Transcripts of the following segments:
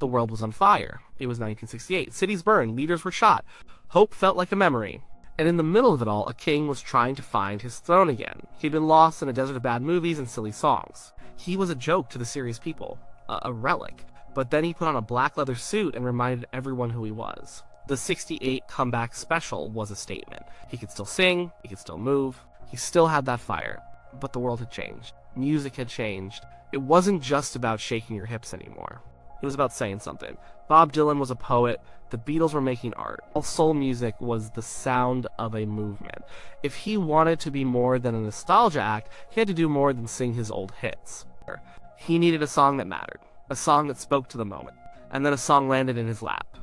The world was on fire. It was 1968. Cities burned. Leaders were shot. Hope felt like a memory. And in the middle of it all, a king was trying to find his throne again. He'd been lost in a desert of bad movies and silly songs. He was a joke to the serious people, a relic. But then he put on a black leather suit and reminded everyone who he was. The 68 comeback special was a statement. He could still sing, he could still move, he still had that fire. But the world had changed. Music had changed. It wasn't just about shaking your hips anymore. It was about saying something. Bob Dylan was a poet. The Beatles were making art. All soul music was the sound of a movement. If he wanted to be more than a nostalgia act, he had to do more than sing his old hits. He needed a song that mattered, a song that spoke to the moment, and then a song landed in his lap.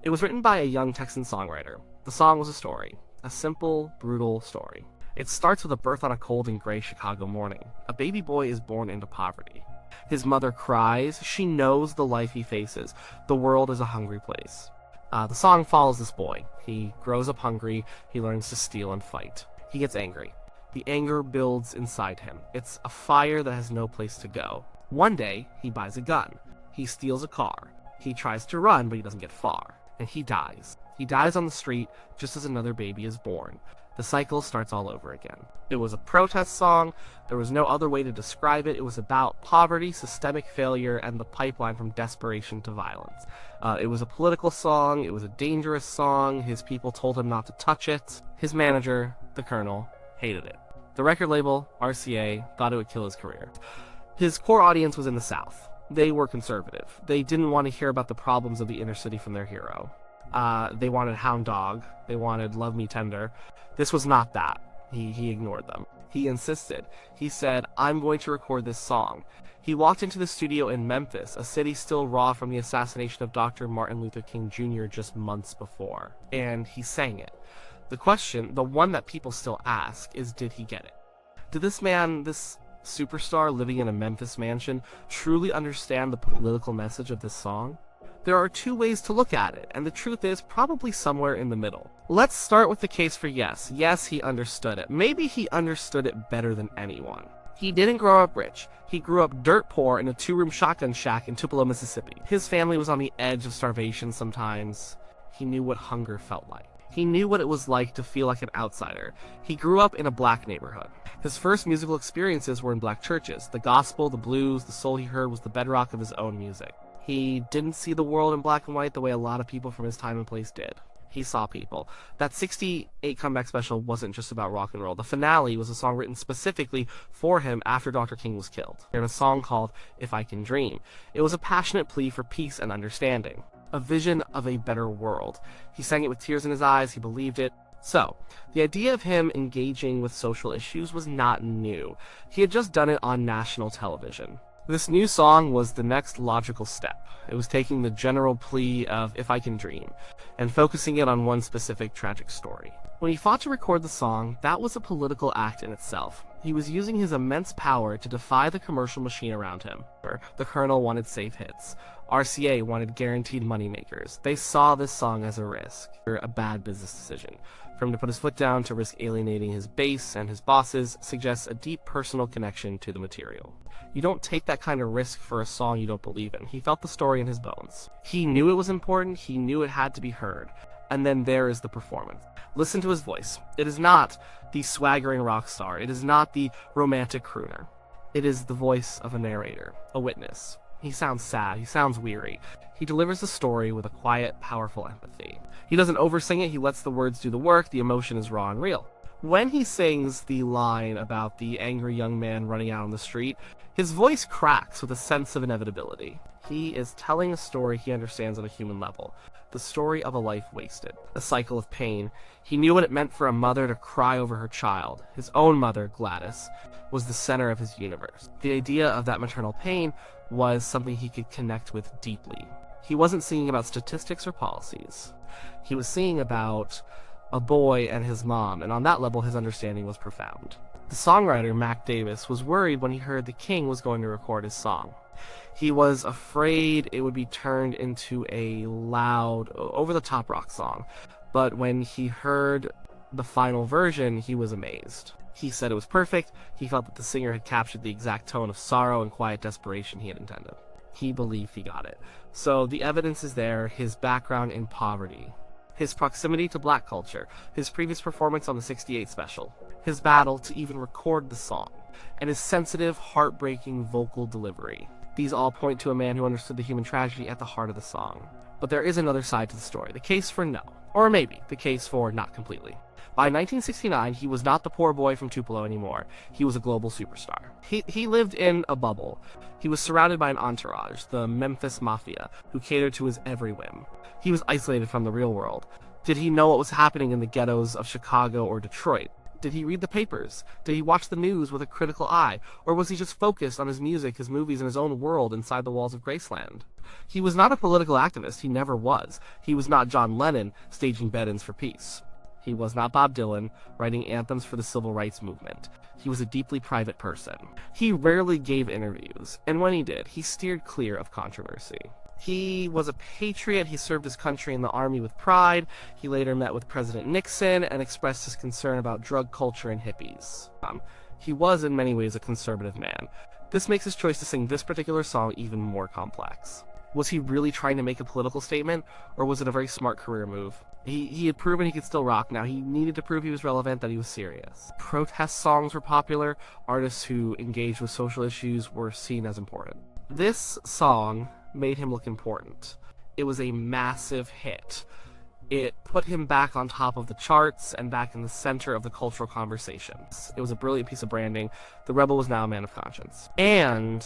It was written by a young Texan songwriter. The song was a story, a simple, brutal story. It starts with a birth on a cold and gray Chicago morning. A baby boy is born into poverty. His mother cries. She knows the life he faces. The world is a hungry place. The song follows this boy. He grows up hungry. He learns to steal and fight. He gets angry. The anger builds inside him. It's a fire that has no place to go. One day, he buys a gun. He steals a car. He tries to run, but he doesn't get far. And he dies. He dies on the street just as another baby is born. The cycle starts all over again. It was a protest song. There was no other way to describe it. It was about poverty, systemic failure, and the pipeline from desperation to violence. It was a political song. It was a dangerous song. His people told him not to touch it. His manager, the Colonel, hated it. The record label, RCA, thought it would kill his career. His core audience was in the South. They were conservative. They didn't want to hear about the problems of the inner city from their hero. They wanted Hound Dog. They wanted Love Me Tender. This was not that. He ignored them. He insisted. He said, I'm going to record this song. He walked into the studio in Memphis, a city still raw from the assassination of Dr. Martin Luther King Jr. just months before. And he sang it. The question, the one that people still ask, is did he get it? Did this man, this superstar living in a Memphis mansion, truly understand the political message of this song? There are two ways to look at it, and the truth is probably somewhere in the middle. Let's start with the case for yes. Yes, he understood it. Maybe he understood it better than anyone. He didn't grow up rich. He grew up dirt poor in a 2-room shotgun shack in Tupelo, Mississippi. His family was on the edge of starvation sometimes. He knew what hunger felt like. He knew what it was like to feel like an outsider. He grew up in a black neighborhood. His first musical experiences were in black churches. The gospel, the blues, the soul he heard was the bedrock of his own music. He didn't see the world in black and white the way a lot of people from his time and place did. He saw people. That 68 comeback special wasn't just about rock and roll. The finale was a song written specifically for him after Dr. King was killed. It was a song called If I Can Dream. It was a passionate plea for peace and understanding. A vision of a better world. He sang it with tears in his eyes. He believed it. So, the idea of him engaging with social issues was not new. He had just done it on national television. This new song was the next logical step. It was taking the general plea of If I Can Dream and focusing it on one specific tragic story. When he fought to record the song, that was a political act in itself. He was using his immense power to defy the commercial machine around him. The Colonel wanted safe hits. RCA wanted guaranteed moneymakers. They saw this song as a risk, or a bad business decision. For him to put his foot down to risk alienating his base and his bosses suggests a deep personal connection to the material. You don't take that kind of risk for a song you don't believe in. He felt the story in his bones. He knew it was important. He knew it had to be heard. And then there is the performance. Listen to his voice. It is not the swaggering rock star. It is not the romantic crooner. It is the voice of a narrator, a witness. He sounds sad. He sounds weary. He delivers the story with a quiet, powerful empathy. He doesn't oversing it. He lets the words do the work. The emotion is raw and real. When he sings the line about the angry young man running out on the street, his voice cracks with a sense of inevitability. He is telling a story he understands on a human level. The story of a life wasted. A cycle of pain. He knew what it meant for a mother to cry over her child. His own mother, Gladys, was the center of his universe. The idea of that maternal pain was something he could connect with deeply. He wasn't singing about statistics or policies. He was singing about a boy and his mom, and on that level his understanding was profound. The songwriter, Mac Davis, was worried when he heard the King was going to record his song. He was afraid it would be turned into a loud, over-the-top rock song, but when he heard the final version, he was amazed. He said it was perfect. He felt that the singer had captured the exact tone of sorrow and quiet desperation he had intended. He believed he got it. So the evidence is there, his background in poverty, his proximity to black culture, his previous performance on the '68 special, his battle to even record the song, and his sensitive, heartbreaking vocal delivery. These all point to a man who understood the human tragedy at the heart of the song. But there is another side to the story, the case for no, or maybe the case for not completely. By 1969, he was not the poor boy from Tupelo anymore. He was a global superstar. He lived in a bubble. He was surrounded by an entourage, the Memphis Mafia, who catered to his every whim. He was isolated from the real world. Did he know what was happening in the ghettos of Chicago or Detroit? Did he read the papers? Did he watch the news with a critical eye? Or was he just focused on his music, his movies, and his own world inside the walls of Graceland? He was not a political activist. He never was. He was not John Lennon staging bed-ins for peace. He was not Bob Dylan writing anthems for the civil rights movement. He was a deeply private person. He rarely gave interviews, and when he did, he steered clear of controversy. He was a patriot. He served his country in the army with pride. He later met with President Nixon and expressed his concern about drug culture and hippies. He was in many ways a conservative man. This makes his choice to sing this particular song even more complex. Was he really trying to make a political statement, or was it a very smart career move? He had proven he could still rock. Now he needed to prove he was relevant, that he was serious. Protest songs were popular. Artists who engaged with social issues were seen as important. This song made him look important. It was a massive hit. It put him back on top of the charts and back in the center of the cultural conversations. It was a brilliant piece of branding. The rebel was now a man of conscience. And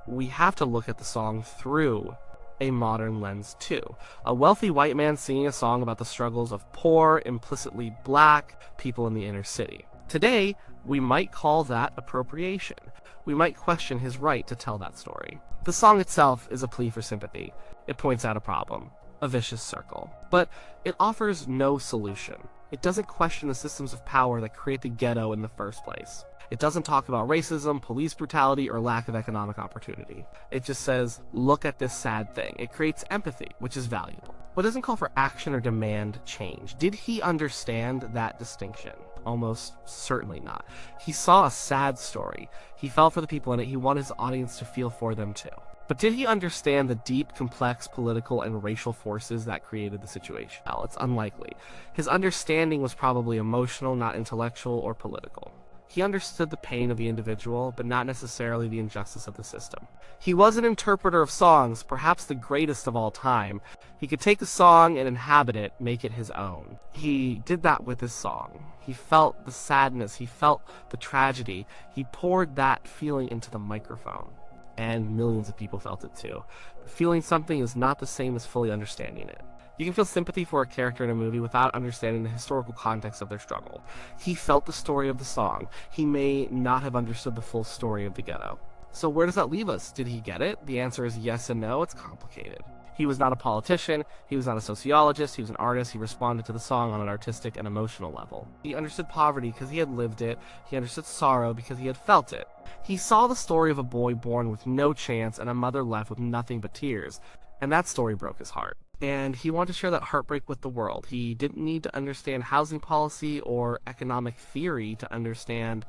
we have to look at the song through a modern lens too. A wealthy white man singing a song about the struggles of poor, implicitly black people in the inner city. Today, we might call that appropriation. We might question his right to tell that story. The song itself is a plea for sympathy. It points out a problem, a vicious circle. But it offers no solution. It doesn't question the systems of power that create the ghetto in the first place. It doesn't talk about racism, police brutality, or lack of economic opportunity. It just says, look at this sad thing. It creates empathy, which is valuable. But it doesn't call for action or demand change. Did he understand that distinction? Almost certainly not. He saw a sad story. He felt for the people in it. He wanted his audience to feel for them too. But did he understand the deep, complex political and racial forces that created the situation? Well, it's unlikely. His understanding was probably emotional, not intellectual or political. He understood the pain of the individual, but not necessarily the injustice of the system. He was an interpreter of songs, perhaps the greatest of all time. He could take a song and inhabit it, make it his own. He did that with his song. He felt the sadness, he felt the tragedy. He poured that feeling into the microphone. And millions of people felt it too. Feeling something is not the same as fully understanding it. You can feel sympathy for a character in a movie without understanding the historical context of their struggle. He felt the story of the song. He may not have understood the full story of the ghetto. So where does that leave us? Did he get it? The answer is yes and no. It's complicated. He was not a politician. He was not a sociologist. He was an artist. He responded to the song on an artistic and emotional level. He understood poverty because he had lived it. He understood sorrow because he had felt it. He saw the story of a boy born with no chance and a mother left with nothing but tears. And that story broke his heart. And he wanted to share that heartbreak with the world. He didn't need to understand housing policy or economic theory to understand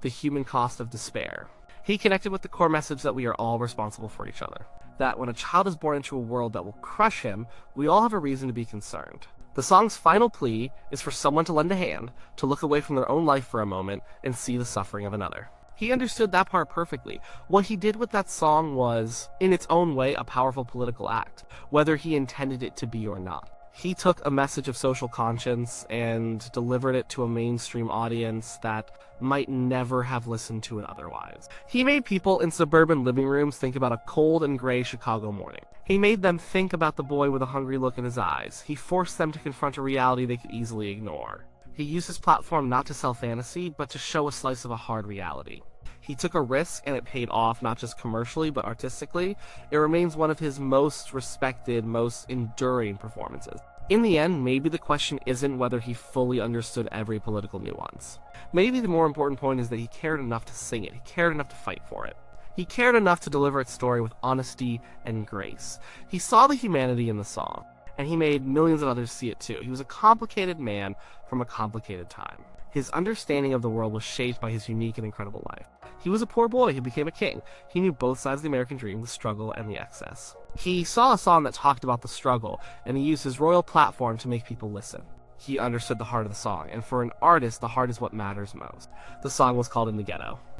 the human cost of despair. He connected with the core message that we are all responsible for each other. That when a child is born into a world that will crush him, we all have a reason to be concerned. The song's final plea is for someone to lend a hand, to look away from their own life for a moment, and see the suffering of another. He understood that part perfectly. What he did with that song was, in its own way, a powerful political act, whether he intended it to be or not. He took a message of social conscience and delivered it to a mainstream audience that might never have listened to it otherwise. He made people in suburban living rooms think about a cold and gray Chicago morning. He made them think about the boy with a hungry look in his eyes. He forced them to confront a reality they could easily ignore. He used his platform not to sell fantasy, but to show a slice of a hard reality. He took a risk, and it paid off, not just commercially, but artistically. It remains one of his most respected, most enduring performances. In the end, maybe the question isn't whether he fully understood every political nuance. Maybe the more important point is that he cared enough to sing it. He cared enough to fight for it. He cared enough to deliver its story with honesty and grace. He saw the humanity in the song, and he made millions of others see it too. He was a complicated man from a complicated time. His understanding of the world was shaped by his unique and incredible life. He was a poor boy who became a king. He knew both sides of the American dream, the struggle and the excess. He saw a song that talked about the struggle, and he used his royal platform to make people listen. He understood the heart of the song, and for an artist, the heart is what matters most. The song was called In the Ghetto.